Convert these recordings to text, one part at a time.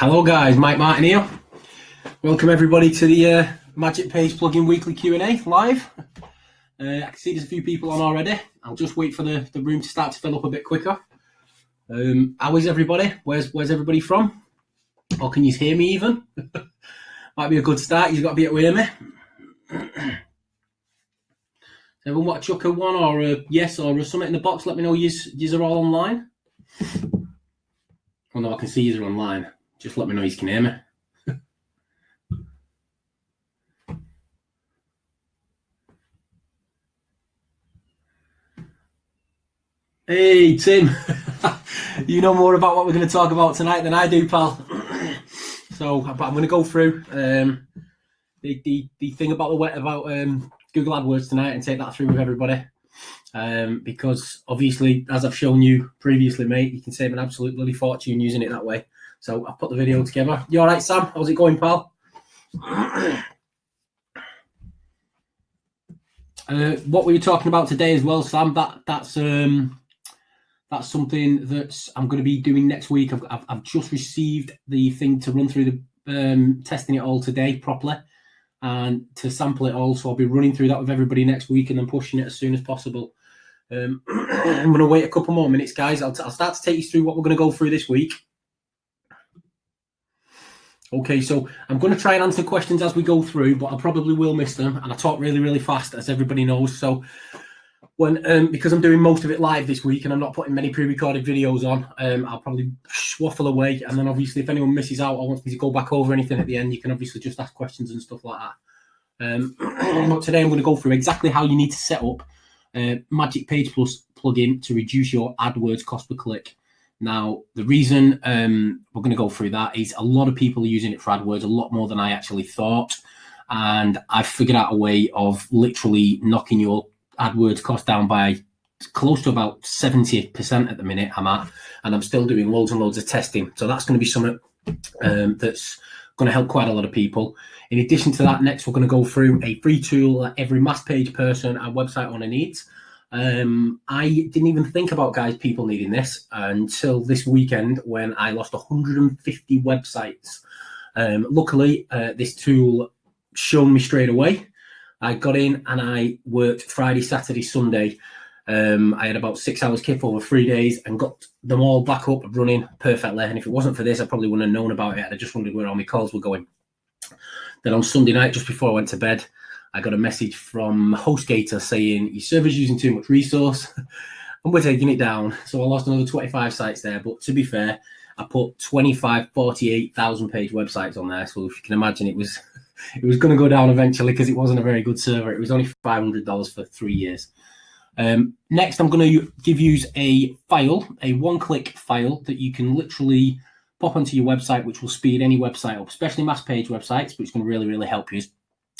Hello guys, Mike Martin here. Welcome everybody to the Magic Page plugin weekly Q&A live. I can see there's a few people on already. I'll just wait for the room to start to fill up a bit quicker. How is everybody? Where's everybody from? Or can you hear me even? Might be a good start. You've got to be able to hear me. Everyone want to chuck a one or a yes or a something in the box? Let me know yous are all online. Oh no, I can see yous are online. Just let me know you can hear me. Hey Tim, you know more about what we're going to talk about tonight than I do, pal. So, but I'm going to go through the thing about Google AdWords tonight and take that through with everybody. Because obviously, as I've shown you previously, mate, you can save an absolute bloody fortune using it that way. So I've put the video together. You all right, Sam? How's it going, pal? What were you talking about today as well, Sam? That's something that I'm going to be doing next week. I've just received the thing to run through the testing it all today properly and to sample it all. So I'll be running through that with everybody next week and then pushing it as soon as possible. I'm going to wait a couple more minutes, guys. I'll start to take you through what we're going to go through this week. Okay, so I'm going to try and answer questions as we go through, but I probably will miss them. And I talk really, really fast, as everybody knows. So because I'm doing most of it live this week and I'm not putting many pre-recorded videos on, I'll probably waffle away. And then obviously if anyone misses out or wants me to go back over anything at the end, you can obviously just ask questions and stuff like that. But today I'm going to go through exactly how you need to set up Magic Page Plus plugin to reduce your AdWords cost per click. Now, the reason we're going to go through that is a lot of people are using it for AdWords, a lot more than I actually thought. And I've figured out a way of literally knocking your AdWords cost down by close to about 70% at the minute I'm at. And I'm still doing loads and loads of testing. So that's going to be something that's going to help quite a lot of people. In addition to that, next we're going to go through a free tool that every mass page person and website owner needs. I didn't even think about people needing this until this weekend when I lost 150 websites. Luckily, this tool showed me straight away. I got in and I worked Friday, Saturday, Sunday. I had about 6 hours kip over 3 days and got them all back up running perfectly. And if it wasn't for this, I probably wouldn't have known about it. I just wondered where all my calls were going. Then on Sunday night, just before I went to bed, I got a message from HostGator saying your server's using too much resource and we're taking it down. So I lost another 25 sites there. But to be fair, I put 48,000 page websites on there. So if you can imagine, it was going to go down eventually because it wasn't a very good server. It was only $500 for 3 years. Next, I'm going to give you a file, a one-click file that you can literally pop onto your website, which will speed any website up, especially mass page websites, but it's going to really, really help you.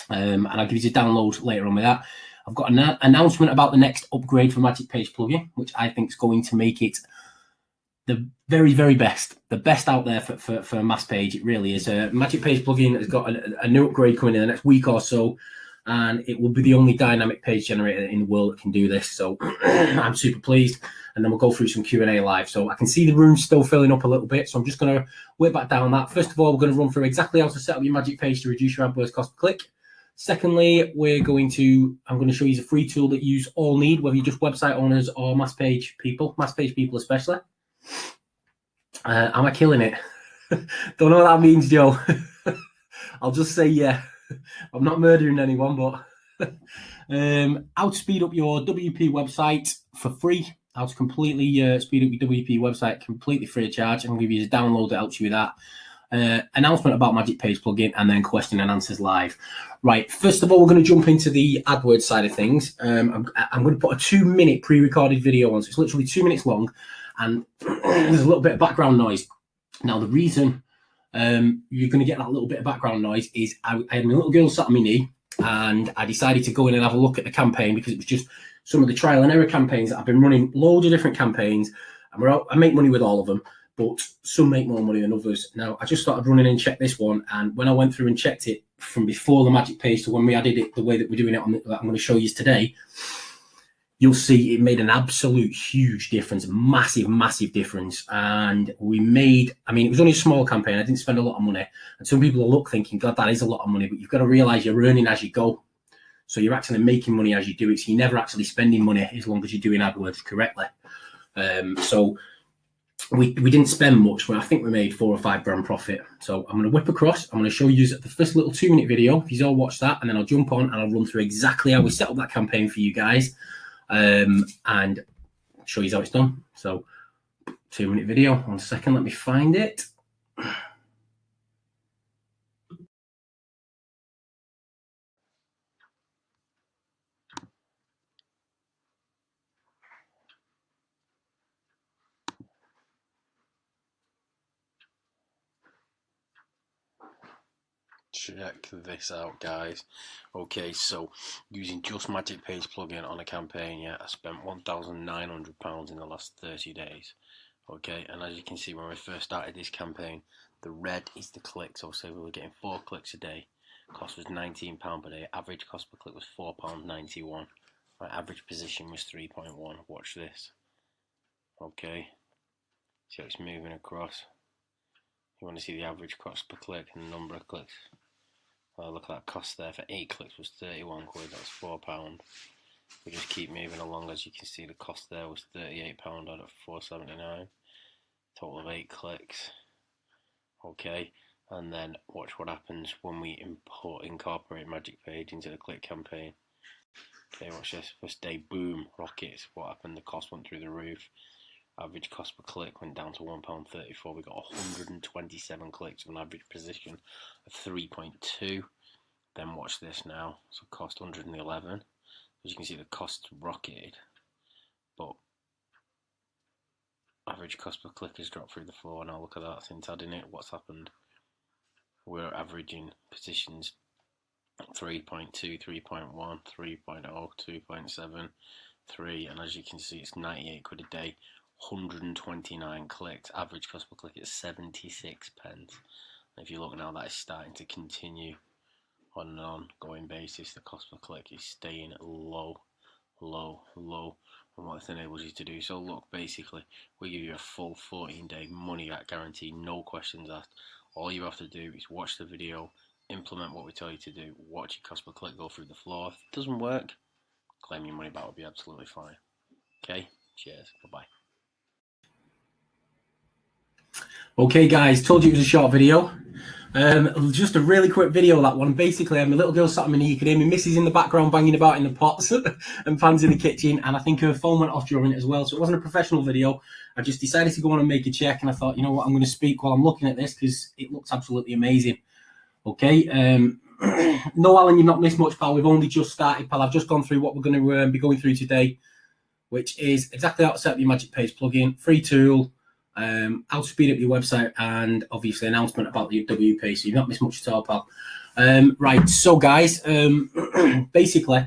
And I'll give you a download later on with that. I've got an announcement about the next upgrade for Magic Page plugin, which I think is going to make it the very, very best, the best out there for a mass page. It really is. Magic Page plugin has got a new upgrade coming in the next week or so, and it will be the only dynamic page generator in the world that can do this. So I'm super pleased. And then we'll go through some Q&A live. So I can see the room still filling up a little bit. So I'm just going to whip back down that. First of all, we're going to run through exactly how to set up your Magic Page to reduce your AdWords cost per click. Secondly, I'm going to show you a free tool that you all need, whether you're just website owners or mass page people especially. Am I killing it? Don't know what that means, Joe. I'll just say yeah. I'm not murdering anyone, but how to speed up your WP website for free. How to completely speed up your WP website completely free of charge. I'm going to give you a download that helps you with that. Announcement about Magic Page plugin, and then question and answers live. Right, first of all, we're going to jump into the AdWords side of things. I'm going to put a 2-minute pre-recorded video on, so it's literally 2 minutes long, and there's a little bit of background noise. Now, the reason you're going to get that little bit of background noise is I had my little girl sat on my knee, and I decided to go in and have a look at the campaign because it was just some of the trial and error campaigns that I've been running, loads of different campaigns, and I make money with all of them. But some make more money than others. Now, I just started running and checked this one. And when I went through and checked it from before the Magic Page to when we added it the way that we're doing it that I'm going to show you today, you'll see it made an absolute huge difference, massive difference. And we made, I mean, it was only a small campaign. I didn't spend a lot of money. And some people will look thinking, God, that is a lot of money, but you've got to realize you're earning as you go. So you're actually making money as you do it. So you're never actually spending money as long as you're doing AdWords correctly. So we didn't spend much, but I think we made $4 or $5 grand profit. So I'm going to whip across. I'm going to show you the first little 2-minute video. If you all watch that, and then I'll jump on and I'll run through exactly how we set up that campaign for you guys, and show you how it's done. So 2-minute video. 1 second, let me find it. Check this out, guys. Okay, so using just Magic Page plugin on a campaign, yeah, I spent £1,900 in the last 30 days. Okay, and as you can see, when we first started this campaign, the red is the clicks. Obviously, we were getting 4 clicks a day. Cost was £19 per day. Average cost per click was £4.91. My average position was 3.1. Watch this. Okay, see how it's moving across. You want to see the average cost per click and the number of clicks. Look at that cost there. For 8 clicks was 31 quid. That's £4. We just keep moving along. As you can see, the cost there was £38 out of £4.79. Total of 8 clicks. Okay, and then watch what happens when we incorporate Magic Page into the click campaign. Okay, watch this. First day, boom, rockets. What happened? The cost went through the roof. Average cost per click went down to £1.34. We got 127 clicks with an average position of 3.2. Then watch this now. So cost 111. As you can see, the cost rocketed, but average cost per click has dropped through the floor. Now look at that since adding it. What's happened? We're averaging positions 3.2, 3.1, 3.0, 2.7, 3, and as you can see, it's 98 quid a day. 129 clicks. Average cost per click is 76 pence. And if you look now, that is starting to continue on an ongoing basis. The cost per click is staying low, and what this enables you to do. So look, basically, we give you a full 14-day money back guarantee, no questions asked. All you have to do is watch the video, implement what we tell you to do, watch your cost per click go through the floor. If it doesn't work, claim your money back, will be absolutely fine. Okay, cheers, bye-bye. Okay, guys, told you it was a short video. Just a really quick video, that one. Basically, my little girl sat on my knee. You could hear my missus in the background banging about in the pots and pans in the kitchen, and I think her phone went off during it as well. So it wasn't a professional video. I just decided to go on and make a check, and I thought, you know what, I'm going to speak while I'm looking at this because it looks absolutely amazing. Okay, no, Alan, you've not missed much, pal. We've only just started, pal. I've just gone through what we're going to be going through today, which is exactly how to set up your Magic Page plugin, free tool, how to speed up your website, and obviously announcement about the WP. So you've not missed much at all, pal. Right, so guys, basically,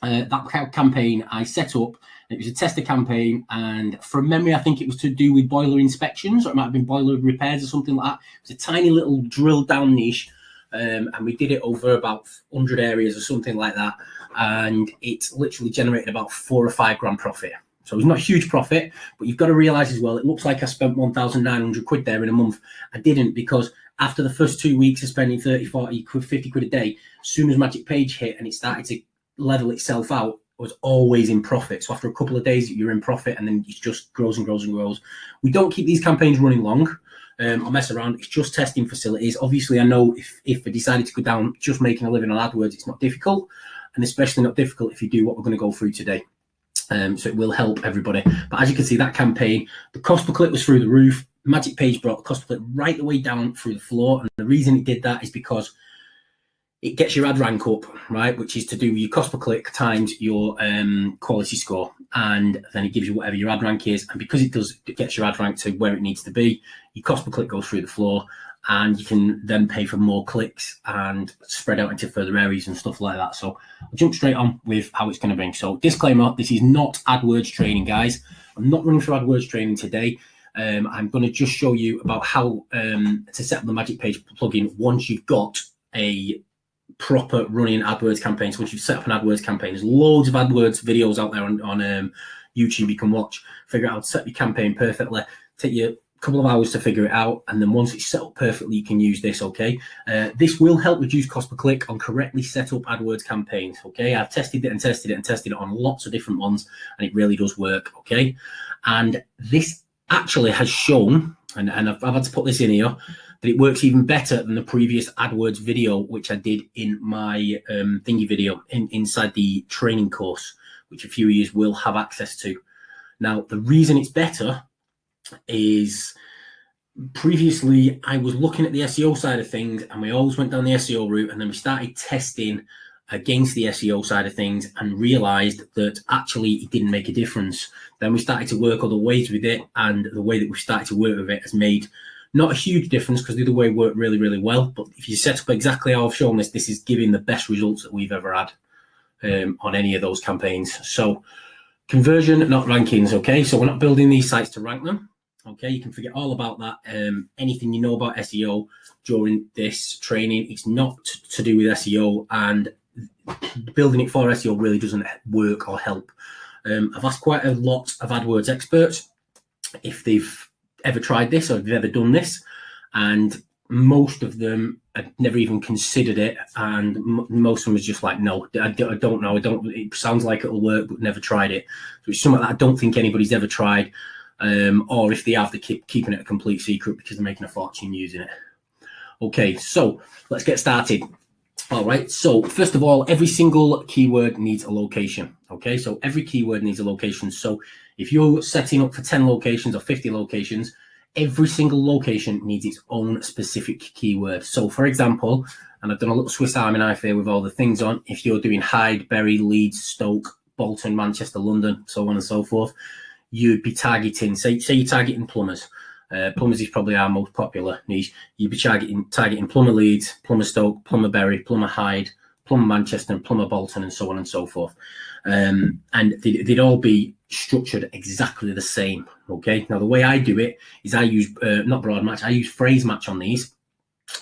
that campaign I set up, it was a tester campaign, and from memory, I think it was to do with boiler inspections, or it might have been boiler repairs or something like that. It was a tiny little drilled down niche, and we did it over about 100 areas or something like that, and it literally generated about $4 or $5 grand profit. So it's not a huge profit, but you've got to realize as well, it looks like I spent 1,900 quid there in a month. I didn't, because after the first 2 weeks of spending 30, 40 quid, 50 quid a day, as soon as Magic Page hit and it started to level itself out, I was always in profit. So after a couple of days, you're in profit, and then it just grows and grows and grows. We don't keep these campaigns running long. I'll mess around. It's just testing facilities. Obviously, I know if I decided to go down just making a living on AdWords, it's not difficult, and especially not difficult if you do what we're going to go through today. So it will help everybody. But as you can see, that campaign, the cost per click was through the roof. Magic Page brought the cost per click right the way down through the floor. And the reason it did that is because it gets your ad rank up, right? Which is to do with your cost per click times your quality score. And then it gives you whatever your ad rank is. And because it gets your ad rank to where it needs to be, your cost per click goes through the floor. And you can then pay for more clicks and spread out into further areas and stuff like that. So I'll jump straight on with how it's going to be. So disclaimer, this is not AdWords training, guys. I'm not running through AdWords training today. I'm going to just show you about how to set up the Magic Page plugin once you've got a proper running AdWords campaigns. Once you've set up an AdWords campaign, there's loads of AdWords videos out there on YouTube you can watch, figure out how to set your campaign perfectly. Take you a couple of hours to figure it out, and then once it's set up perfectly, you can use this. Okay, this will help reduce cost per click on correctly set up AdWords campaigns. Okay, I've tested it and tested it and tested it on lots of different ones, and it really does work. Okay, and this actually has shown, and I've had to put this in here, that it works even better than the previous AdWords video, which I did in my thingy video inside the training course, which a few of you will have access to. Now, the reason it's better is previously I was looking at the SEO side of things, and we always went down the SEO route, and then we started testing against the SEO side of things and realized that actually it didn't make a difference. Then we started to work other ways with it, and the way that we started to work with it has made not a huge difference, because the other way worked really, really well. But if you set up exactly how I've shown this, this is giving the best results that we've ever had on any of those campaigns. So conversion, not rankings. Okay, so we're not building these sites to rank them. Okay, you can forget all about that. Anything you know about SEO during this training, it's not to do with SEO, and building it for SEO really doesn't work or help. I've asked quite a lot of AdWords experts if they've ever tried this or if they've ever done this, and most of them had never even considered it, and most of them was just like, no, I don't know, it sounds like it'll work, but never tried it. So it's something that I don't think anybody's ever tried, or if they have, they keep keeping it a complete secret because they're making a fortune using it. Okay, so let's get started. All right, so first of all, every single keyword needs a location. Okay, so every keyword needs a location. So if you're setting up for 10 locations or 50 locations, every single location needs its own specific keyword. So for example, and I've done a little Swiss Army knife here with all the things on, if you're doing Hyde, Bury, Leeds, Stoke, Bolton, Manchester, London, so on and so forth, you'd be targeting, say you're targeting plumbers. Plumbers is probably our most popular niche. You'd be targeting plumber Leeds, plumber Stoke, plumber Bury, plumber Hyde, plumber Manchester, and plumber Bolton, and so on and so forth. And they'd all be structured exactly the same. Okay. Now the way I do it is I use not broad match. I use phrase match on these,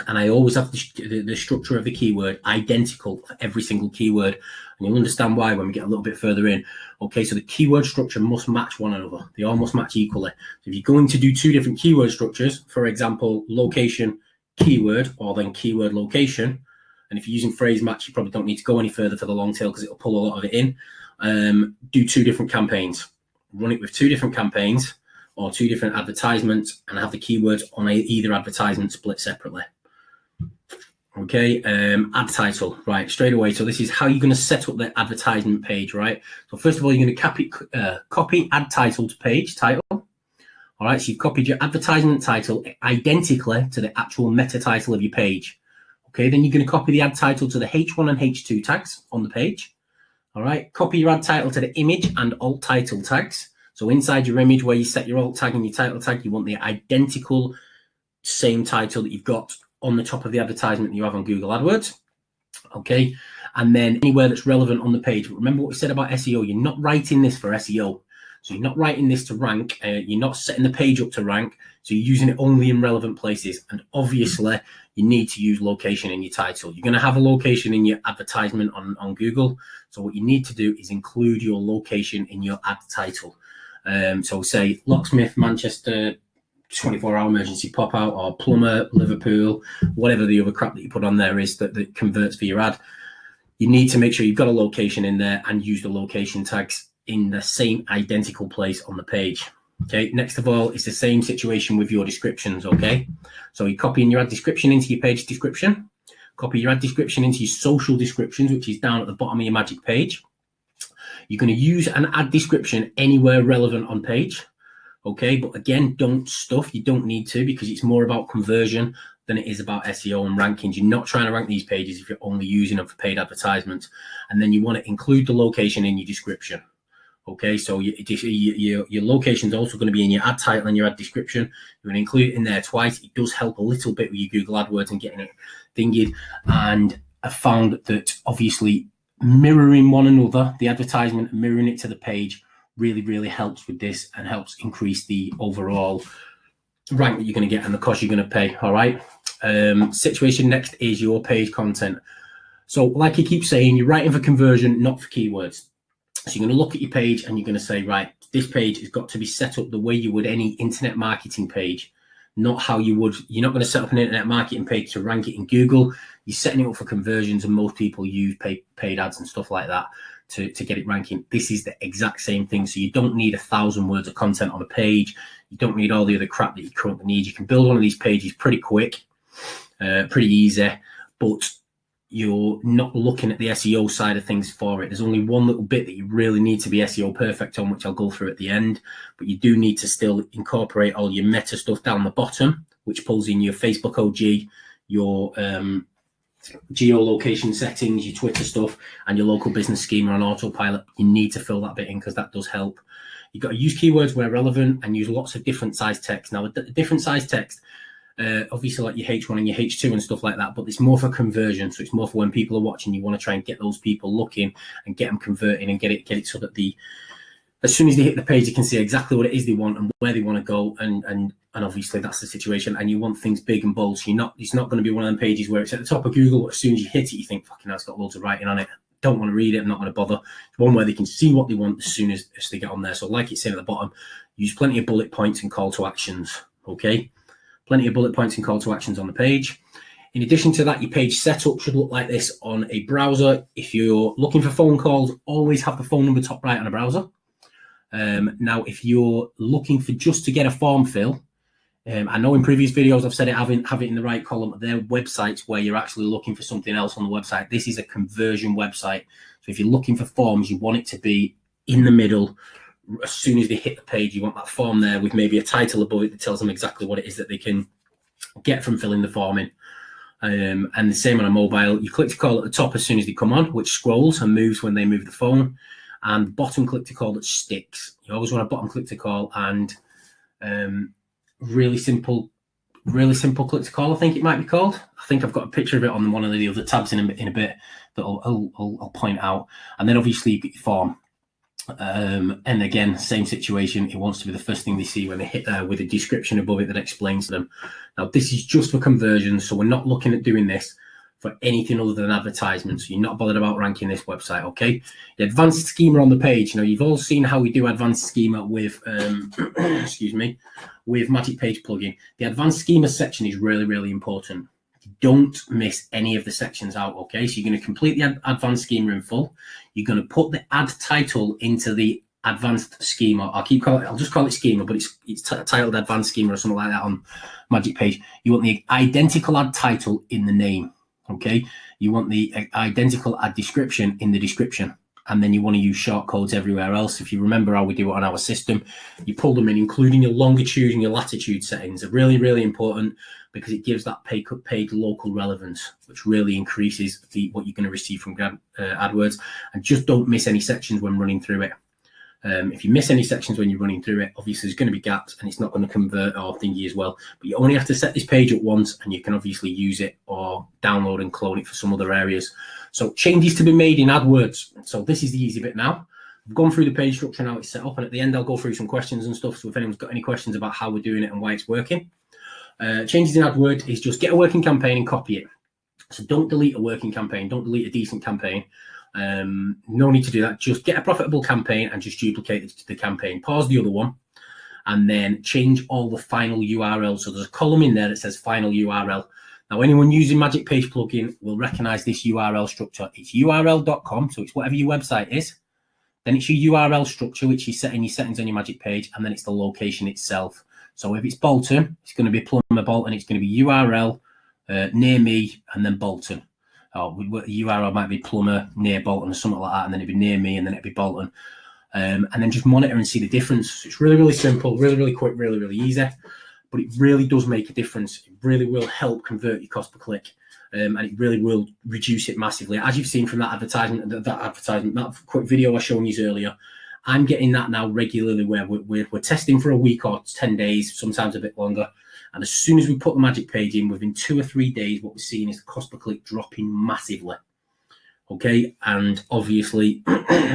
and I always have the structure of the keyword identical for every single keyword. And you'll understand why when we get a little bit further in. Okay, so the keyword structure must match one another. They all must match equally. So if you're going to do two different keyword structures, for example, location, keyword, or then keyword location, and if you're using phrase match, you probably don't need to go any further for the long tail because it'll pull a lot of it in. Do two different campaigns. Run it with two different campaigns or two different advertisements, and have the keywords on either advertisement split separately. Okay, ad title, right, straight away. So this is how you're going to set up the advertisement page, right? So first of all, you're going to copy ad title to page title. All right, so you've copied your advertisement title identically to the actual meta title of your page. Okay, then you're going to copy the ad title to the H1 and H2 tags on the page. All right, copy your ad title to the image and alt title tags. So inside your image where you set your alt tag and your title tag, you want the identical same title that you've got on the top of the advertisement you have on Google AdWords. Okay, and then anywhere that's relevant on the page. But remember what we said about SEO, you're not writing this for SEO. So you're not writing this to rank, you're not setting the page up to rank, so you're using it only in relevant places. And obviously, you need to use location in your title. You're going to have a location in your advertisement on Google. So what you need to do is include your location in your ad title. So say locksmith, Manchester, 24-hour emergency pop out, or plumber, Liverpool, whatever the other crap that you put on there is that converts for your ad. You need to make sure you've got a location in there and use the location tags in the same identical place on the page. Okay, next of all, it's the same situation with your descriptions. Okay, so you're copying your ad description into your page description, copy your ad description into your social descriptions, which is down at the bottom of your magic page. You're going to use an ad description anywhere relevant on page. Okay, but again, don't stuff. You don't need to, because it's more about conversion than it is about SEO and rankings. You're not trying to rank these pages if you're only using them for paid advertisements. And then you want to include the location in your description. Okay, so your location is also going to be in your ad title and your ad description. You're going to include it in there twice. It does help a little bit with your Google AdWords and getting it thingied. And I found that obviously mirroring one another, the advertisement, mirroring it to the page, really helps with this and helps increase the overall rank that you're going to get and the cost you're going to pay. All right. Situation next is your page content. So like I keep saying, you're writing for conversion, not for keywords. So you're going to look at your page and you're going to say, right, this page has got to be set up the way you would any internet marketing page, not how you would. You're not going to set up an internet marketing page to rank it in Google. You're setting it up for conversions, and most people use paid ads and stuff like that to get it ranking. This is the exact same thing. So you don't need 1,000 words of content on a page. You don't need all the other crap that you currently need. You can build one of these pages pretty quick, pretty easy, but you're not looking at the SEO side of things for it. There's only one little bit that you really need to be SEO perfect on, which I'll go through at the end, but you do need to still incorporate all your meta stuff down the bottom, which pulls in your Facebook OG, your geolocation settings, your Twitter stuff, and your local business schema on autopilot. You need to fill that bit in because that does help. You've got to use keywords where relevant and use lots of different size text. Now, the different size text, obviously like your H1 and your H2 and stuff like that, but it's more for conversion. So it's more for when people are watching. You want to try and get those people looking and get them converting and get it so that as soon as they hit the page, they can see exactly what it is they want and where they want to go. And obviously that's the situation. And you want things big and bold. So it's not going to be one of them pages where it's at the top of Google. As soon as you hit it, you think, fucking hell, it's got loads of writing on it. Don't want to read it. I'm not going to bother. It's one where they can see what they want as soon as they get on there. So like it's saying at the bottom, use plenty of bullet points and call to actions. Okay. Plenty of bullet points and call to actions on the page. In addition to that, your page setup should look like this on a browser. If you're looking for phone calls, always have the phone number top right on a browser. Now, if you're looking for just to get a form fill, I know in previous videos I've said have it in the right column. They're websites where you're actually looking for something else on the website. This is a conversion website. So if you're looking for forms, you want it to be in the middle. As soon as they hit the page, you want that form there with maybe a title above it that tells them exactly what it is that they can get from filling the form in. And the same on a mobile. You click to call at the top as soon as they come on, which scrolls and moves when they move the phone. And bottom click to call that sticks. You always want a bottom click to call and really simple click to call, I think it might be called. I think I've got a picture of it on one of the other tabs in a bit that I'll point out. And then obviously you get your form. And again, same situation. It wants to be the first thing they see when they hit there with a description above it that explains to them. Now, this is just for conversions, so we're not looking at doing this for anything other than advertisements. So you're not bothered about ranking this website, okay? The advanced schema on the page. Now, you've all seen how we do advanced schema with, with Magic Page plugin. The advanced schema section is really, really important. Don't miss any of the sections out, okay? So you're going to complete the advanced schema in full. You're going to put the ad title into the advanced schema. I'll just call it schema, but it's titled advanced schema or something like that on Magic Page. You want the identical ad title in the name, okay? You want the identical ad description in the description. And then you want to use short codes everywhere else. If you remember how we do it on our system, you pull them in, including your longitude and your latitude settings. Are really, really important because it gives that paid local relevance, which really increases what you're going to receive from AdWords. And just don't miss any sections when running through it. If you miss any sections when you're running through it, obviously there's going to be gaps and it's not going to convert or thingy as well. But you only have to set this page up once and you can obviously use it or download and clone it for some other areas. So changes to be made in AdWords. So this is the easy bit now. I've gone through the page structure and how it's set up, and at the end I'll go through some questions and stuff. So if anyone's got any questions about how we're doing it and why it's working. Changes in AdWords is just get a working campaign and copy it. So don't delete a working campaign. Don't delete a decent campaign. No need to do that. Just get a profitable campaign and just duplicate the campaign. Pause the other one and then change all the final URL. So there's a column in there that says final URL. Now, anyone using Magic Page plugin will recognize this URL structure. It's url.com, so it's whatever your website is. Then it's your URL structure, which you set in your settings on your Magic Page, and then it's the location itself. So if it's Bolton, it's going to be Plumber Bolton. It's going to be URL near me and then Bolton. Or URL might be Plumber near Bolton or something like that, and then it'd be near me and then it'd be Bolton. And then just monitor and see the difference. So it's really, really simple, really, really quick, really, really easy. But it really does make a difference. It really will help convert your cost per click. And it really will reduce it massively. As you've seen from that that quick video I showed you earlier, I'm getting that now regularly where we're testing for a week or 10 days, sometimes a bit longer. And as soon as we put the Magic Page in, within 2 or 3 days, what we're seeing is the cost per click dropping massively. Okay, and obviously,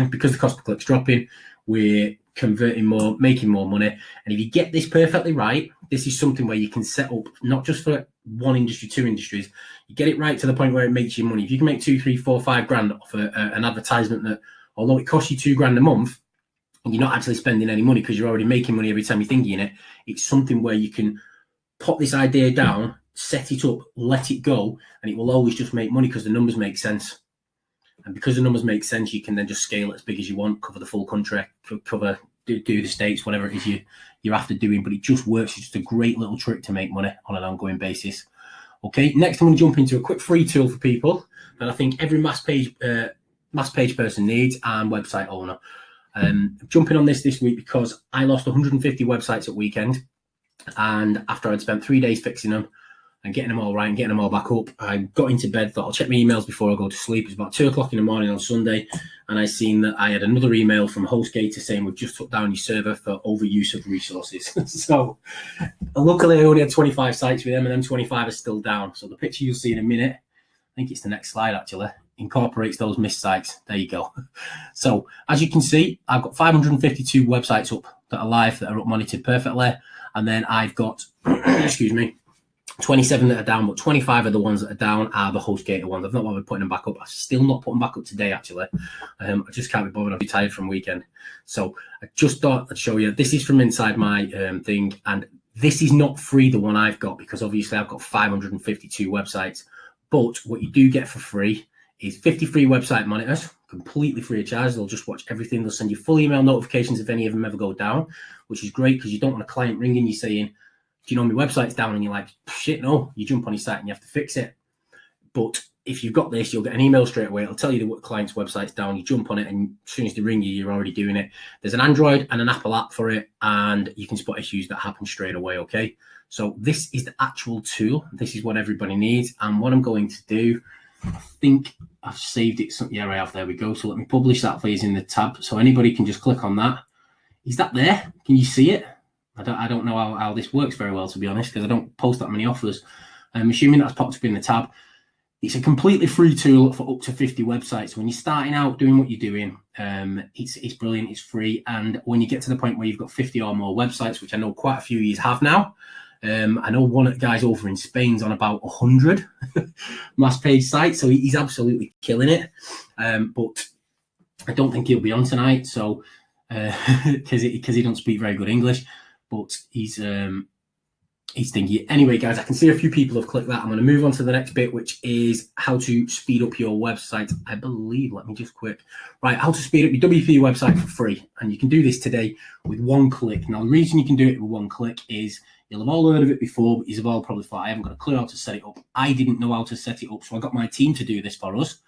because the cost per click's dropping, we're converting more, making more money. And if you get this perfectly right, this is something where you can set up not just for one industry, two industries. You get it right to the point where it makes you money. If you can make 2, 3, 4, 5 grand off an advertisement that, although it costs you £2 a month, and you're not actually spending any money because you're already making money every time you're thinking in it, it's something where you can put this idea down, set it up, let it go, and it will always just make money because the numbers make sense. And because the numbers make sense, you can then just scale it as big as you want, cover the full country, do the states, whatever it is you're after doing. But it just works. It's just a great little trick to make money on an ongoing basis. Okay, next I'm going to jump into a quick free tool for people that I think every mass page person needs and website owner. Jumping on this week because I lost 150 websites at weekend, and after I'd spent 3 days fixing them and getting them all right and getting them all back up, I got into bed, thought I'll check my emails before I go to sleep. It was about 2 o'clock in the morning on Sunday, and I seen that I had another email from HostGator saying we've just took down your server for overuse of resources. So luckily I only had 25 sites with them, and them 25 are still down. So the picture you'll see in a minute, I think it's the next slide actually, incorporates those missed sites. There you go. So as you can see, I've got 552 websites up that are live, that are up monitored perfectly, and then I've got excuse me, 27 that are down, but 25 of the ones that are down are the HostGator ones. I've not bothered putting them back up. I've still not put them back up today, actually. I just can't be bothered. I'll be tired from weekend. So I just thought I'd show you. This is from inside my thing, and this is not free, the one I've got, because obviously I've got 552 websites. But what you do get for free is 50 free website monitors, completely free of charge. They'll just watch everything. They'll send you full email notifications if any of them ever go down, which is great because you don't want a client ringing you saying, do you know my website's down? And you're like, shit, no. You jump on your site and you have to fix it. But if you've got this, you'll get an email straight away. It'll tell you the client's website's down. You jump on it, and as soon as they ring you, you're already doing it. There's an Android and an Apple app for it, and you can spot issues that happen straight away, okay? So this is the actual tool. This is what everybody needs. And what I'm going to do, I think I've saved it. Yeah, I have. There we go. So let me publish that for you in the tab. So anybody can just click on that. Is that there? Can you see it? I don't know how this works very well, to be honest, because I don't post that many offers. I'm assuming that's popped up in the tab. It's a completely free tool for up to 50 websites. When you're starting out doing what you're doing, it's brilliant. It's free. And when you get to the point where you've got 50 or more websites, which I know quite a few of you have now, I know one of the guys over in Spain's on about 100 mass page sites, so he's absolutely killing it. But I don't think he'll be on tonight, so because he don't speak very good English. But he's thinking. Anyway, guys, I can see a few people have clicked that. I'm going to move on to the next bit, which is how to speed up your website. I believe, let me just quick. Right, how to speed up your WP website for free. And you can do this today with one click. Now, the reason you can do it with one click is you'll have all heard of it before, but you've all probably thought, I haven't got a clue how to set it up. I didn't know how to set it up, so I got my team to do this for us.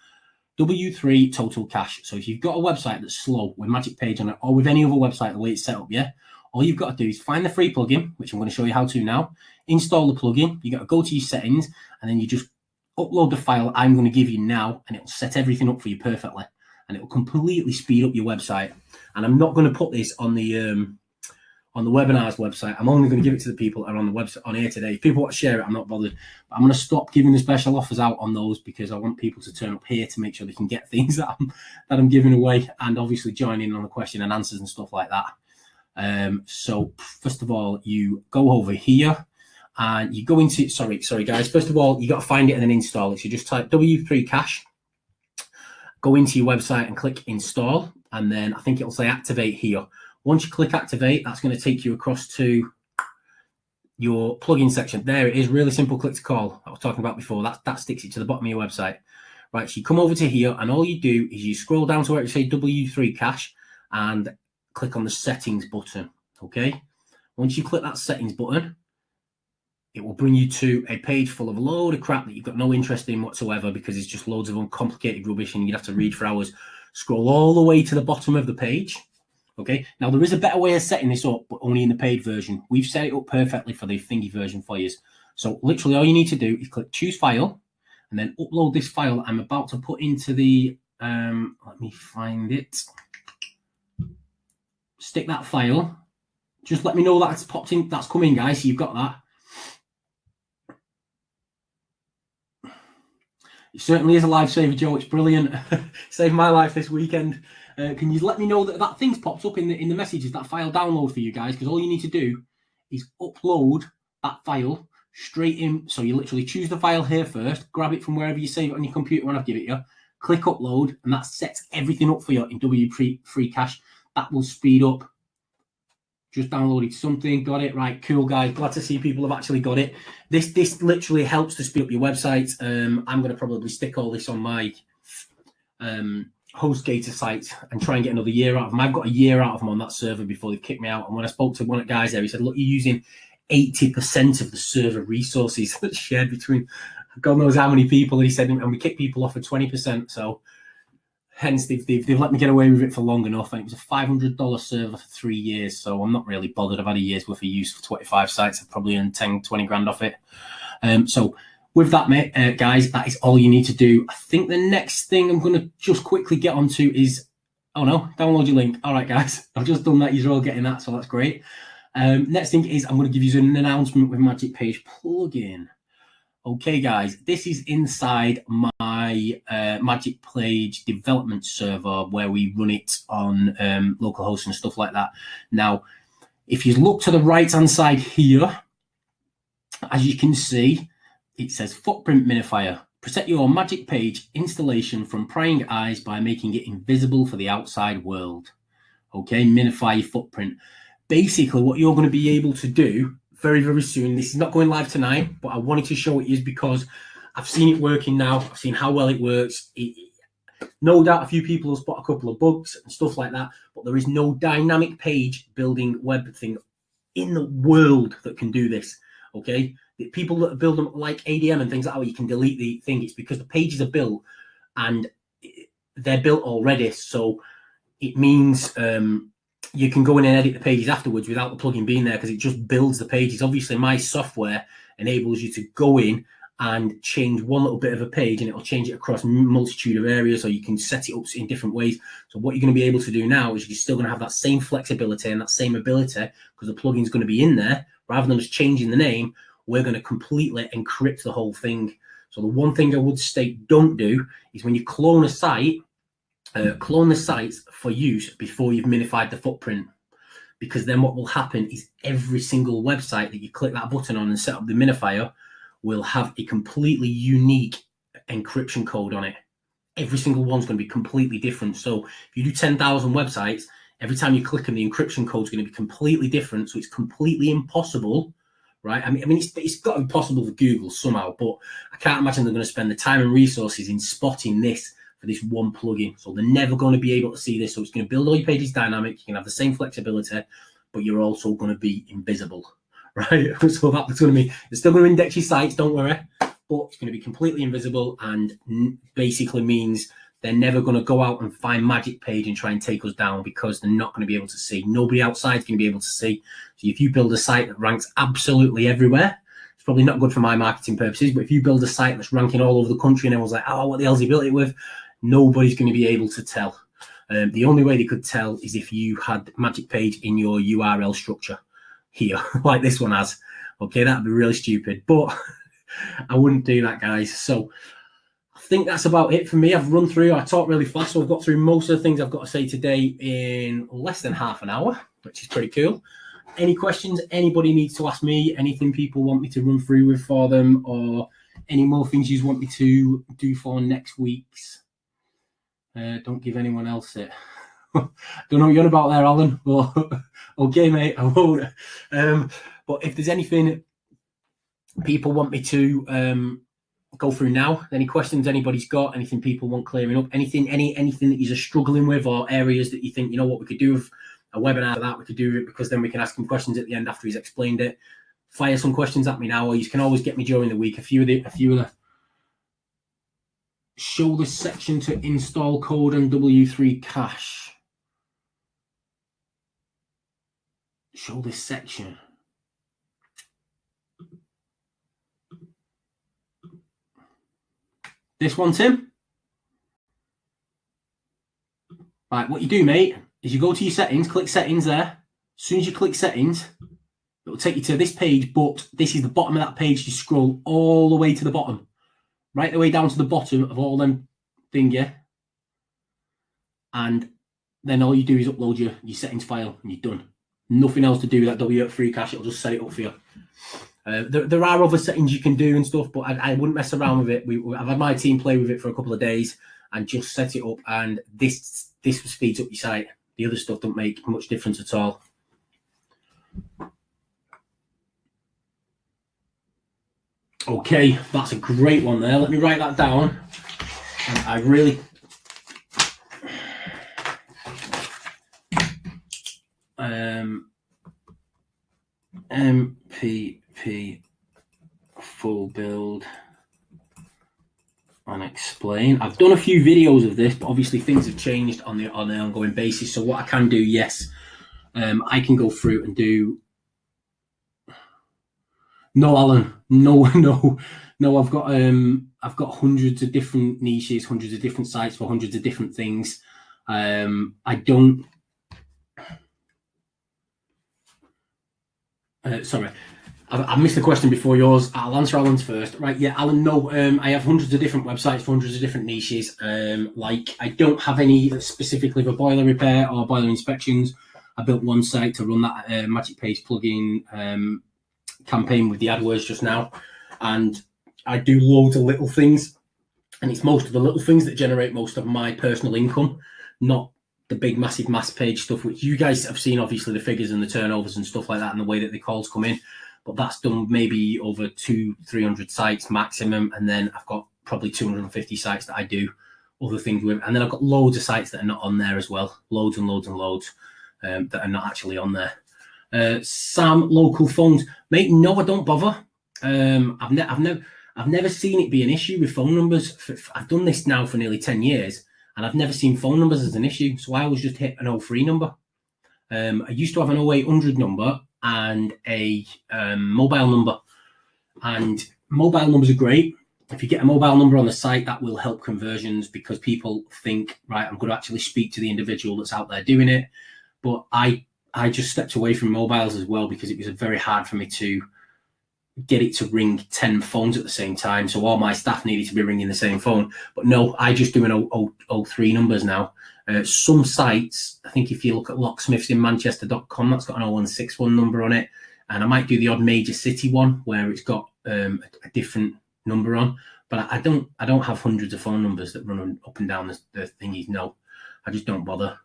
W3 Total Cache. So if you've got a website that's slow with Magic Page on it, or with any other website, the way it's set up, yeah, all you've got to do is find the free plugin, which I'm going to show you how to now. Install the plugin. You got to go to your settings, and then you just upload the file I'm going to give you now, and it'll set everything up for you perfectly, and it will completely speed up your website. And I'm not going to put this on the webinar's website. I'm only going to give it to the people that are on the website on here today. If people want to share it, I'm not bothered. But I'm going to stop giving the special offers out on those because I want people to turn up here to make sure they can get things that I'm giving away, and obviously join in on the question and answers and stuff like that. So first of all, you go over here and you go into, sorry guys. First of all, you got to find it and then install it. So you just type W3 Cache, go into your website and click install. And then I think it'll say activate here. Once you click activate, that's going to take you across to your plugin section. There it is. Really simple click to call. I was talking about before. That sticks it to the bottom of your website. Right. So you come over to here, and all you do is you scroll down to where it says W3 Cache and click on the settings button. Okay, once you click that settings button, it will bring you to a page full of a load of crap that you've got no interest in whatsoever, because it's just loads of uncomplicated rubbish and you'd have to read for hours. Scroll all the way to the bottom of the page. Okay, now there is a better way of setting this up, but only in the paid version. We've set it up perfectly for the thingy version for you. So literally all you need to do is click choose file and then upload this file I'm about to put into the let me find it. Stick that file. Just let me know that's popped in. That's coming, guys. So you've got that. It certainly is a lifesaver, Joe. It's brilliant. Saved my life this weekend. Can you let me know that thing's popped up in the messages, that file download for you guys? Because all you need to do is upload that file straight in. So you literally choose the file here first, grab it from wherever you save it on your computer when I've given it you, click upload, and that sets everything up for you in WP Cache. That will speed up. Just downloaded something, got it, right, cool guys, glad to see people have actually got it. This literally helps to speed up your website. I'm going to probably stick all this on my HostGator site and try and get another year out of them. I've got a year out of them on that server before they've kicked me out. And when I spoke to one of the guys there, he said, look, you're using 80% of the server resources that's shared between God knows how many people. And he said, and we kick people off for 20%. So hence, they've let me get away with it for long enough. And it was a $500 server for 3 years. So I'm not really bothered. I've had a year's worth of use for 25 sites. I've probably earned 10, 20 grand off it. So with that, mate, guys, that is all you need to do. I think the next thing I'm going to just quickly get onto is, oh no, download your link. All right, guys, I've just done that. You're all getting that, so that's great. Next thing is I'm going to give you an announcement with Magic Page plugin. Okay, guys, this is inside my Magic Page development server where we run it on localhost and stuff like that. Now, if you look to the right-hand side here, as you can see, it says Footprint Minifier. Protect your Magic Page installation from prying eyes by making it invisible for the outside world. Okay, minify your footprint. Basically, what you're going to be able to do very, very soon. This is not going live tonight, but I wanted to show it is because I've seen it working now. I've seen how well it works. No doubt a few people will spot a couple of bugs and stuff like that, but there is no dynamic page building web thing in the world that can do this, okay? The people that build them like ADM and things like that, where you can delete the thing, it's because the pages are built and they're built already. So it means you can go in and edit the pages afterwards without the plugin being there because it just builds the pages. Obviously, my software enables you to go in and change one little bit of a page and it'll change it across a multitude of areas, so you can set it up in different ways. So what you're going to be able to do now is you're still going to have that same flexibility and that same ability because the plugin is going to be in there. Rather than just changing the name, we're going to completely encrypt the whole thing. So the one thing I would state don't do is when you clone a site, clone the sites for use before you've minified the footprint, because then what will happen is every single website that you click that button on and set up the minifier will have a completely unique encryption code on it. Every single one's going to be completely different. So if you do 10,000 websites, every time you click them, the encryption code is going to be completely different. So it's completely impossible, right? I mean, it's got to be possible for Google somehow, but I can't imagine they're going to spend the time and resources in spotting this for this one plugin. So they're never going to be able to see this. So it's going to build all your pages dynamic. You can have the same flexibility, but you're also going to be invisible, right? So that's going to be, it's still going to index your sites, don't worry, but it's going to be completely invisible and basically means they're never going to go out and find Magic Page and try and take us down because they're not going to be able to see. Nobody outside is going to be able to see. So if you build a site that ranks absolutely everywhere, it's probably not good for my marketing purposes, but if you build a site that's ranking all over the country and everyone's like, oh, what the hell's he built it with? Nobody's going to be able to tell. The only way they could tell is if you had Magic Page in your URL structure here, like this one has. Okay, that'd be really stupid, but I wouldn't do that, guys. So I think that's about it for me. I've run through, I talk really fast, so I've got through most of the things I've got to say today in less than half an hour, which is pretty cool. Any questions anybody needs to ask me, anything people want me to run through with for them, or any more things you want me to do for next week's? Don't give anyone else it. Don't know what you're on about there, Alan, but okay, mate, I won't. But if there's anything people want me to go through now, any questions anybody's got, anything people want clearing up, anything that you're struggling with, or areas that you think, you know what, we could do with a webinar for that, we could do it, because then we can ask him questions at the end after he's explained it. Fire some questions at me now, or you can always get me during the week. A few of the show this section to install code and W3 cache. Show this section. This one, Tim. Right, what you do, mate, is you go to your settings, click settings there. As soon as you click settings, it will take you to this page, but this is the bottom of that page. You scroll all the way to the bottom, right the way down to the bottom of all them thing, yeah? And then all you do is upload your settings file and you're done. Nothing else to do with that W free cache. It'll just set it up for you. There are other settings you can do and stuff, but I wouldn't mess around with it. I've had my team play with it for a couple of days and just set it up, and this speeds up your site. The other stuff don't make much difference at all. Okay, that's a great one there. Let me write that down. I really... MPP full build and explain. I've done a few videos of this, but obviously things have changed on the ongoing basis. So what I can do, yes, I can go through and do. No, Alan, no. I've got hundreds of different niches, hundreds of different sites for hundreds of different things. I don't. Sorry, I missed the question before yours. I'll answer Alan's first. Right, yeah, Alan, no, I have hundreds of different websites for hundreds of different niches. Like, I don't have any specifically for boiler repair or boiler inspections. I built one site to run that Magic Page plugin campaign with the AdWords just now. And I do loads of little things. And it's most of the little things that generate most of my personal income, not the big massive mass page stuff, which you guys have seen, obviously the figures and the turnovers and stuff like that and the way that the calls come in. But that's done maybe over 200-300 sites maximum. And then I've got probably 250 sites that I do other things with. And then I've got loads of sites that are not on there as well. Loads and loads and loads that are not actually on there. Sam, local phones. Mate, no, I don't bother. I've never seen it be an issue with phone numbers. I've done this now for nearly 10 years. And I've never seen phone numbers as an issue. So I always just hit an 03 number. I used to have an 0800 number and a mobile number. And mobile numbers are great. If you get a mobile number on the site, that will help conversions because people think, right, I'm going to actually speak to the individual that's out there doing it. But I just stepped away from mobiles as well because it was very hard for me to get it to ring 10 phones at the same time. So all my staff needed to be ringing the same phone. But no, I just do an 03 numbers now. Some sites, I think if you look at locksmithsinmanchester.com, that's got an 0161 number on it. And I might do the odd major city one where it's got a different number on. But I don't have hundreds of phone numbers that run up and down the thingies. No, I just don't bother.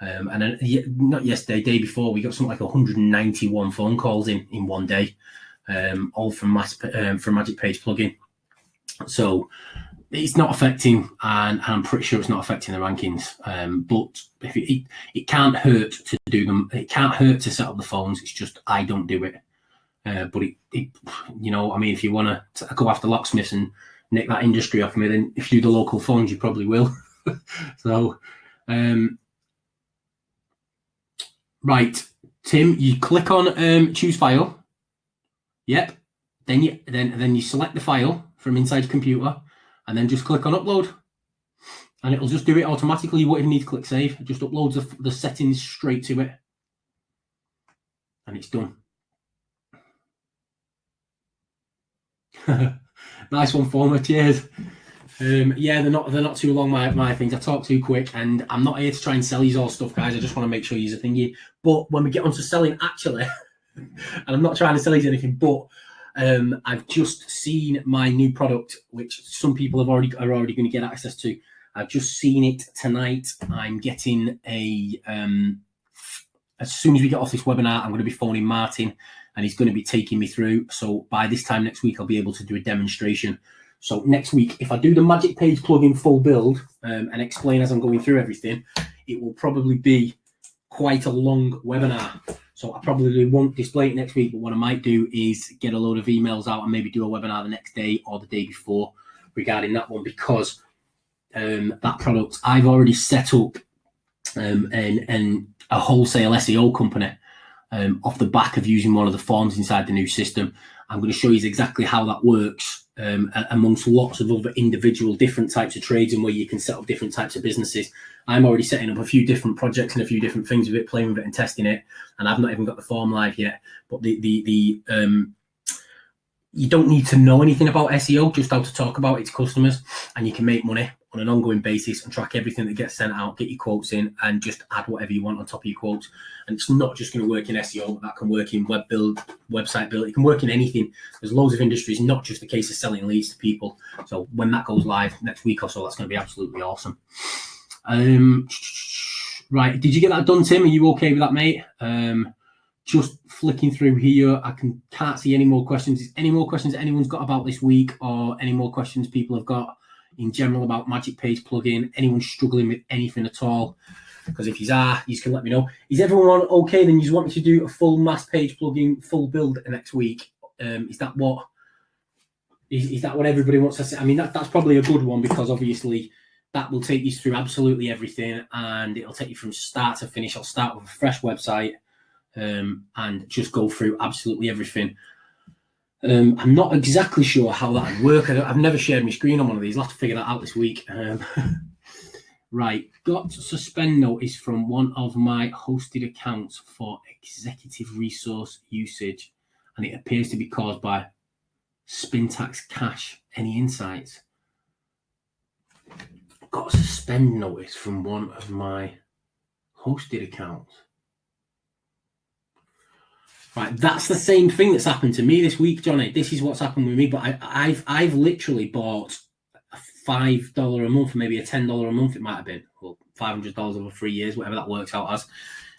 And then, not yesterday, day before, we got something like 191 phone calls in one day. All from Magic Page plugin. So it's not affecting, and I'm pretty sure it's not affecting the rankings. But if it can't hurt to do them. It can't hurt to set up the phones. It's just I don't do it. But it you know, I mean, if you want to go after locksmiths and nick that industry off me, then if you do the local phones, you probably will. So, right, Tim, you click on choose file. Yep. Then you select the file from inside your computer and then just click on upload. And it'll just do it automatically. You won't even need to click save. It just uploads the settings straight to it. And it's done. Nice one, Former. Cheers. Yeah, they're not too long, my things. I talk too quick and I'm not here to try and sell you all stuff, guys. I just want to make sure you're a thingy. But when we get onto selling, actually, and I'm not trying to sell you anything, but I've just seen my new product, which some people are already going to get access to. I've just seen it tonight. I'm getting as soon as we get off this webinar, I'm going to be phoning Martin and he's going to be taking me through. So by this time next week, I'll be able to do a demonstration. So next week, if I do the Magic Page plugin full build and explain as I'm going through everything, it will probably be quite a long webinar. So I probably won't display it next week, but what I might do is get a load of emails out and maybe do a webinar the next day or the day before regarding that one, because that product I've already set up and a wholesale SEO company off the back of using one of the forms inside the new system. I'm going to show you exactly how that works amongst lots of other individual different types of trades and where you can set up different types of businesses. I'm already setting up a few different projects and a few different things with it, playing with it and testing it. And I've not even got the form live yet. But you don't need to know anything about SEO, just how to talk about it to customers, and you can make money on an ongoing basis and track everything that gets sent out, get your quotes in, and just add whatever you want on top of your quotes. And it's not just going to work in SEO, that can work in web build, website build, it can work in anything. There's loads of industries, not just a case of selling leads to people. So when that goes live next week or so, that's going to be absolutely awesome. Right, did you get that done, Tim? Are you okay with that, mate? Just flicking through here, I can't see any more questions. Is any more questions anyone's got about this week, or any more questions people have got in general about Magic Page plugin? Anyone struggling with anything at all? Because if you are, you can let me know. Is everyone okay? Then you want me to do a full mass page plugin, full build next week? Is that what everybody wants to say? I mean, that's probably a good one, because obviously that will take you through absolutely everything, and it'll take you from start to finish. I'll start with a fresh website and just go through absolutely everything. I'm not exactly sure how that would work. I've never shared my screen on one of these. I'll have to figure that out this week. Right, got suspend notice from one of my hosted accounts for executive resource usage, and it appears to be caused by Spintax Cache. Any insights? Got a suspend notice from one of my hosted accounts. Right, that's the same thing that's happened to me this week, Johnny. This is what's happened with me, but I've literally bought a $5 a month, maybe a $10 a month. It might have been, well, $500 over 3 years, whatever that works out as,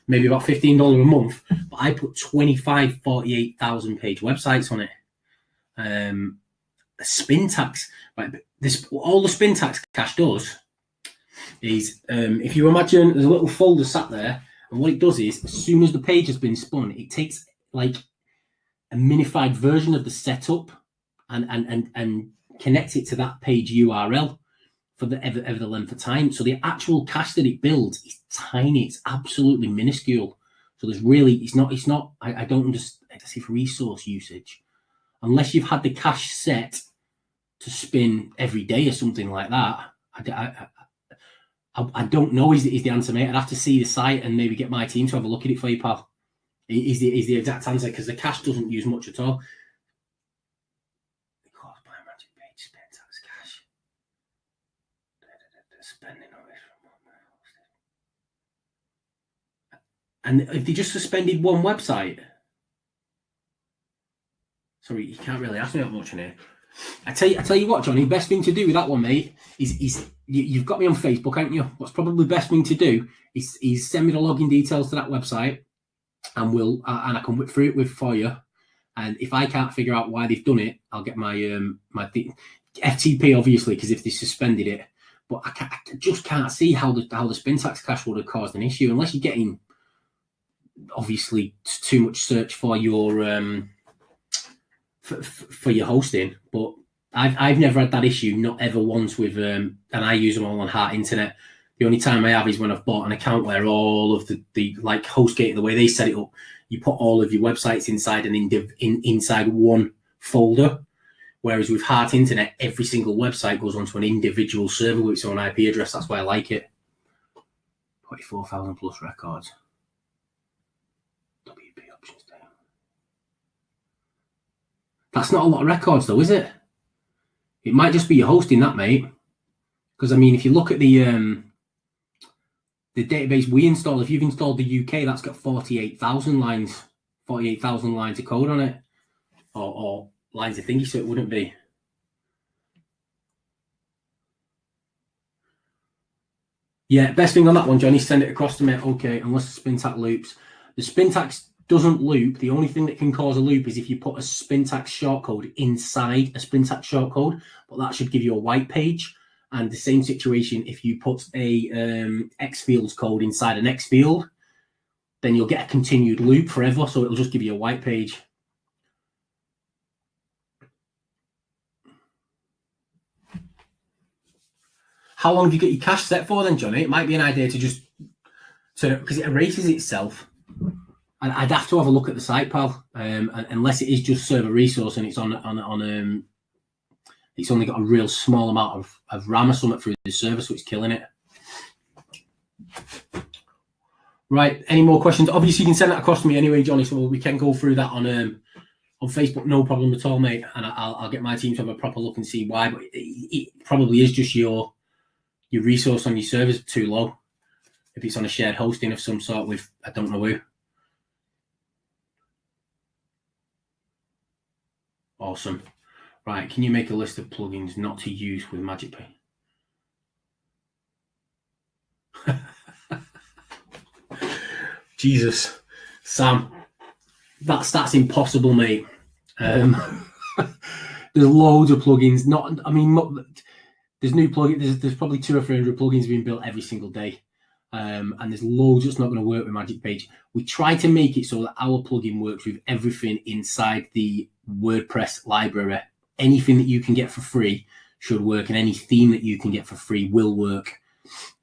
maybe about $15 a month. But I put 48,000 page websites on it. Spintax, right? All the Spintax Cache does is, if you imagine there's a little folder sat there, and what it does is, as soon as the page has been spun, it takes like a minified version of the setup and connects it to that page URL for the ever the length of time. So the actual cache that it builds is tiny. It's absolutely minuscule. So there's really, it's not. I don't understand excessive resource usage unless you've had the cache set to spin every day or something like that. I don't know is the answer, mate. I'd have to see the site and maybe get my team to have a look at it for you, pal. Is the exact answer, because the cache doesn't use much at all. Caused by Magic Page Spintax Cache. Suspending notice from one. And if they just suspended one website, sorry, you can't really ask me that much in here. I tell you what, Johnny, best thing to do with that one, mate, is you've got me on Facebook, haven't you? What's probably the best thing to do is send me the login details to that website, and I can whip through it for you. And if I can't figure out why they've done it, I'll get my FTP, obviously, because if they suspended it. But I just can't see how the Spintax Cache would have caused an issue, unless you're getting obviously too much search for your for your hosting. But I've never had that issue, not ever once with and I use them all on Heart Internet. The only time I have is when I've bought an account where all of the like HostGator, the way they set it up, you put all of your websites inside inside one folder. Whereas with Heart Internet, every single website goes onto an individual server with its own IP address. That's why I like it. 24,000 plus records. WP options down. That's not a lot of records, though, is it? It might just be your hosting, that, mate. Because I mean, if you look at the database we installed, if you've installed the UK, that's got 48,000 lines of code on it, or lines of thingy, so it wouldn't be. Yeah, best thing on that one, Johnny, send it across to me. Okay, unless the Spintax loops. The Spintax doesn't loop. The only thing that can cause a loop is if you put a Spintax shortcode inside a Spintax shortcode, but that should give you a white page. And the same situation if you put a Xfields code inside an Xfield, then you'll get a continued loop forever, so it'll just give you a white page. How long have you got your cache set for then, Johnny? It might be an idea to just, because it erases itself. And I'd have to have a look at the site, pal, unless it is just server resource and it's on it's only got a real small amount of RAM or something through the server, so it's killing it. Right, any more questions? Obviously, you can send that across to me anyway, Johnny, so we can go through that on Facebook, no problem at all, mate. And I'll get my team to have a proper look and see why, but it probably is just your your resource on your servers too low. If it's on a shared hosting of some sort with, I don't know who. Awesome. Right, can you make a list of plugins not to use with MagicPay? Jesus, Sam, that's impossible, mate. There's loads of plugins. There's new plugins. There's probably 200 or 300 plugins being built every single day, and there's loads that's not going to work with MagicPage. We try to make it so that our plugin works with everything inside the WordPress library. Anything that you can get for free should work, and any theme that you can get for free will work.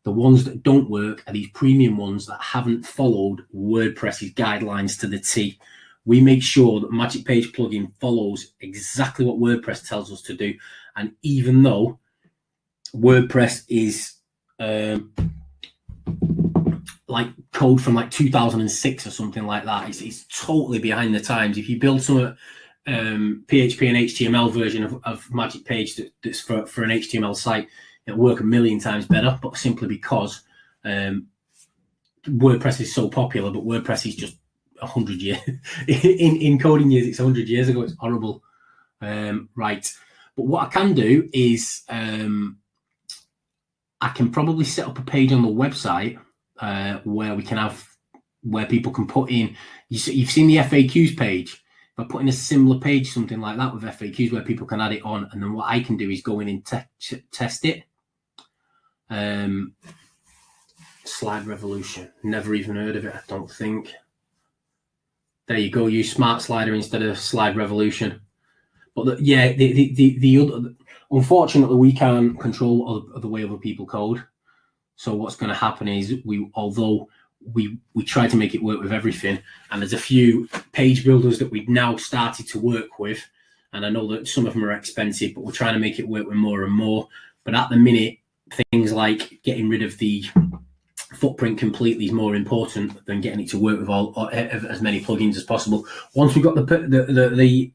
The ones that don't work are these premium ones that haven't followed WordPress's guidelines to the T. We make sure that MagicPage plugin follows exactly what WordPress tells us to do. And even though WordPress is like code from like 2006 or something like that, it's totally behind the times. If you build some PHP and HTML version of MagicPage that's for an HTML site, it'll work a million times better, but simply because WordPress is so popular. But WordPress is just 100 years in coding years. It's 100 years ago. It's horrible. Right, but what I can do is I can probably set up a page on the website where people can put in. You've seen the FAQs page. If I put in a similar page, something like that with FAQs, where people can add it on, and then what I can do is go in and test it. Slide Revolution, never even heard of it, I don't think. There you go, use Smart Slider instead of Slide Revolution. But the other, unfortunately, we can't control the way other people code. So what's going to happen is although we try to make it work with everything, and there's a few page builders that we've now started to work with, and I know that some of them are expensive, but we're trying to make it work with more and more. But at the minute, things like getting rid of the footprint completely is more important than getting it to work with as many plugins as possible. Once we've got the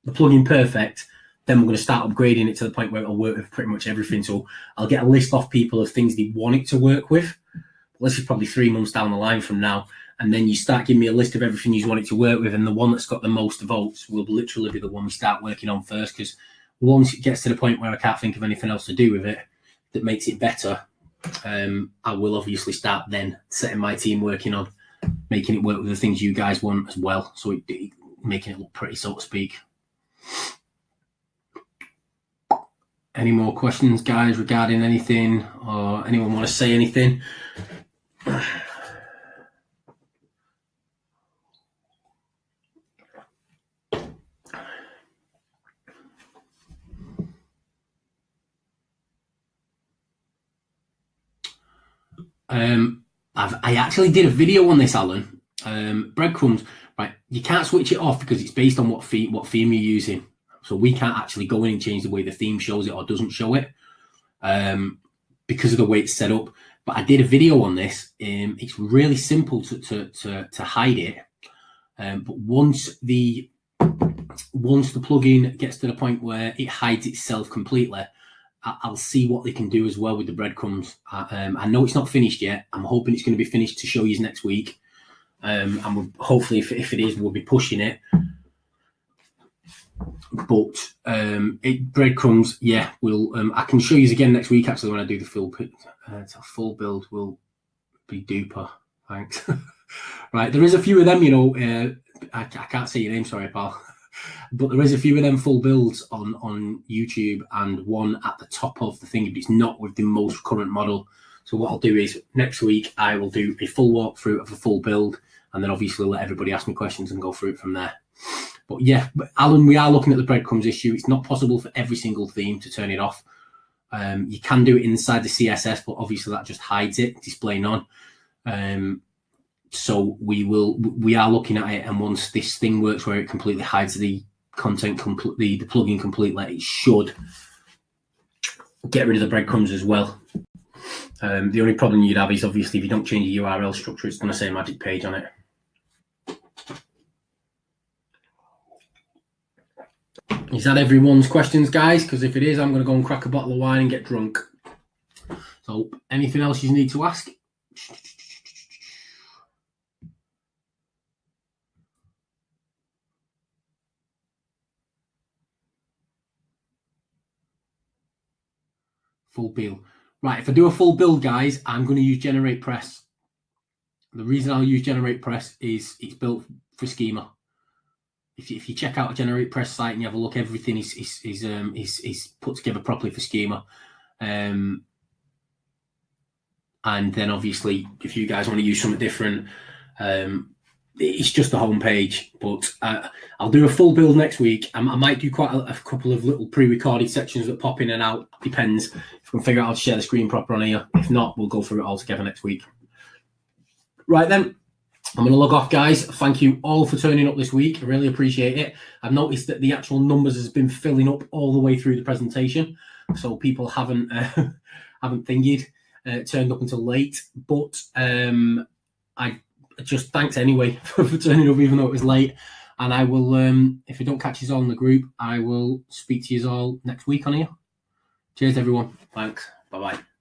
plugin perfect, then we're going to start upgrading it to the point where it'll work with pretty much everything. So I'll get a list off people of things they want it to work with. This is probably 3 months down the line from now, and then you start giving me a list of everything you want it to work with, and the one that's got the most votes will literally be the one we start working on first, because once it gets to the point where I can't think of anything else to do with it that makes it better, I will obviously start then setting my team working on making it work with the things you guys want as well, so making it look pretty, so to speak. Any more questions, guys, regarding anything, or anyone want to say anything? I actually did a video on this, Alan. Breadcrumbs, right? You can't switch it off because it's based on what theme you're using. So we can't actually go in and change the way the theme shows it or doesn't show it because of the way it's set up. But I did a video on this. It's really simple to hide it. But once the plugin gets to the point where it hides itself completely, I'll see what they can do as well with the breadcrumbs. I know it's not finished yet. I'm hoping it's going to be finished to show you next week. And hopefully, if it is, we'll be pushing it. But breadcrumbs, yeah, I can show you again next week. Actually, when I do the full build, will be duper. Thanks. Right, there is a few of them. I can't say your name. Sorry, pal. But there is a few of them full builds on YouTube, and one at the top of the thing, but it's not with the most current model. So what I'll do is next week I will do a full walkthrough of a full build, and then obviously let everybody ask me questions and go through it from there. But yeah, Alan, we are looking at the breadcrumbs issue. It's not possible for every single theme to turn it off. You can do it inside the CSS, but obviously that just hides it, display none. So we are looking at it, and once this thing works where it completely hides the content completely, the plugin completely, it should get rid of the breadcrumbs as well. The only problem you'd have is obviously if you don't change the URL structure, it's going to say MagicPage on it. Is that everyone's questions, guys? Because if it is, I'm going to go and crack a bottle of wine and get drunk. So So anything else you need to ask? Full build. Right, if I do a full build, guys, I'm going to use Generate Press. The reason I'll use Generate Press is it's built for schema. If you check out a Generate Press site and you have a look, everything is put together properly for schema. And then obviously, if you guys want to use something different, it's just the homepage. But I'll do a full build next week. I might do quite a couple of little pre-recorded sections that pop in and out. Depends if I can figure out how to share the screen proper on here. If not, we'll go through it all together next week. Right then, I'm going to log off, guys. Thank you all for turning up this week. I really appreciate it. I've noticed that the actual numbers has been filling up all the way through the presentation, so people haven't turned up until late. But I just thanks anyway for turning up, even though it was late. And I will, if I don't catch you all in the group, I will speak to you all next week on here. Cheers, everyone. Thanks. Bye bye.